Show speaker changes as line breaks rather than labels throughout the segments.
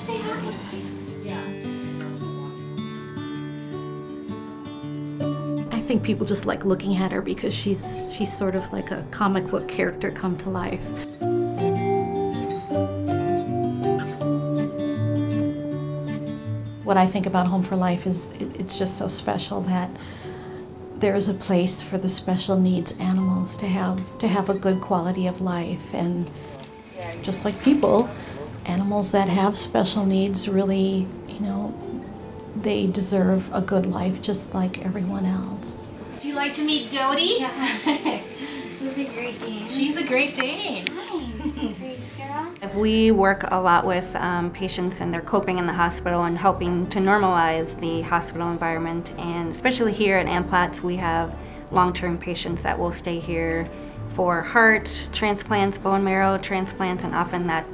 say hi. I think people just like looking at her because she's sort of like a comic book character come to life. What I think about Home for Life is it's just so special that there is a place for the special needs animals to have a good quality of life. And just like people, animals that have special needs really, you know, they deserve a good life just like everyone else.
Do you like to meet Dodie?
Yeah. She's a Great Dane.
She's a Great Dane.
We work a lot with patients and they're coping in the hospital and helping to normalize the hospital environment. And especially here at Amplatz, we have long-term patients that will stay here for heart transplants, bone marrow transplants, and often that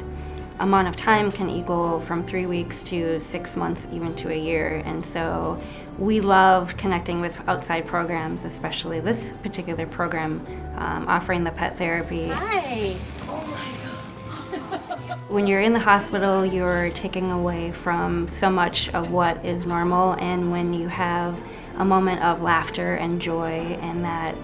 amount of time can equal from 3 weeks to 6 months, even to a year. And so we love connecting with outside programs, especially this particular program offering the pet therapy.
Hi.
When you're in the hospital, you're taking away from so much of what is normal, and when you have a moment of laughter and joy and that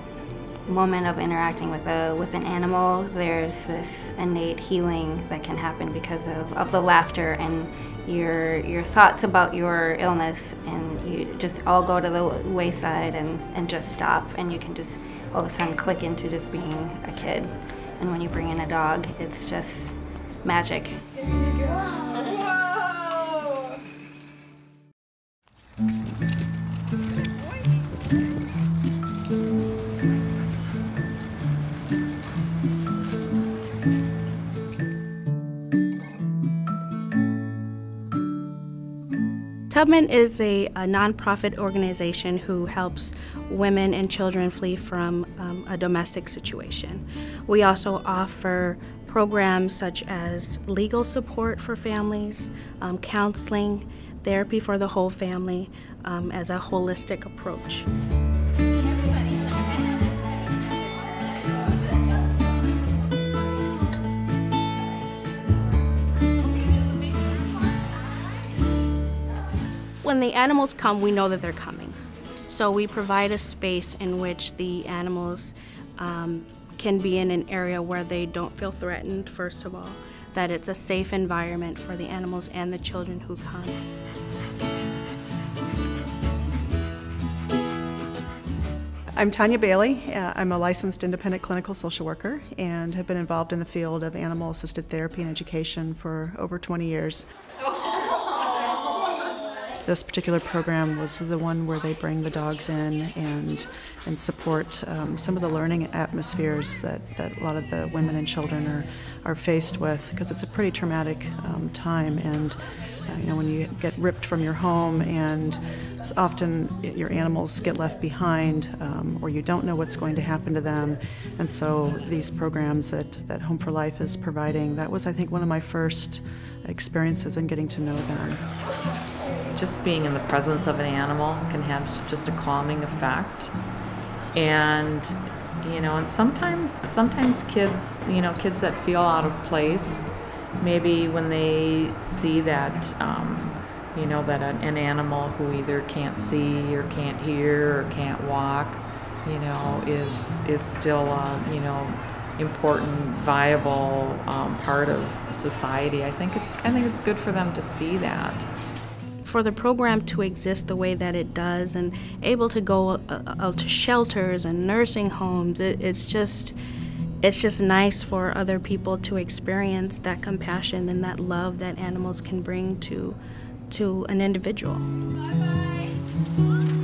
moment of interacting with an animal, there's this innate healing that can happen because of the laughter and your thoughts about your illness, and you just all go to the wayside and just stop, and you can just all of a sudden click into just being a kid. And when you bring in a dog, it's just magic.
Whoa.
Tubman is a nonprofit organization who helps women and children flee from a domestic situation. We also offer programs such as legal support for families, counseling, therapy for the whole family as a holistic approach. When the animals come, we know that they're coming. So we provide a space in which the animals can be in an area where they don't feel threatened, first of all, that it's a safe environment for the animals and the children who come.
I'm Tanya Bailey. I'm a licensed independent clinical social worker and have been involved in the field of animal-assisted therapy and education for over 20 years. This particular program was the one where they bring the dogs in and support some of the learning atmospheres that a lot of the women and children are faced with, because it's a pretty traumatic time. And you know, when you get ripped from your home and often your animals get left behind, or you don't know what's going to happen to them. And so these programs that Home for Life is providing, that was, I think, one of my first experiences in getting to know them.
Just being in the presence of an animal can have just a calming effect. And you know, and sometimes kids, you know, kids that feel out of place, maybe when they see that you know, that an animal who either can't see or can't hear or can't walk, you know, is still you know, important, viable part of society. I think it's good for them to see that.
For the program to exist the way that it does and able to go out to shelters and nursing homes, it's just nice for other people to experience that compassion and that love that animals can bring to an individual.
Bye-bye.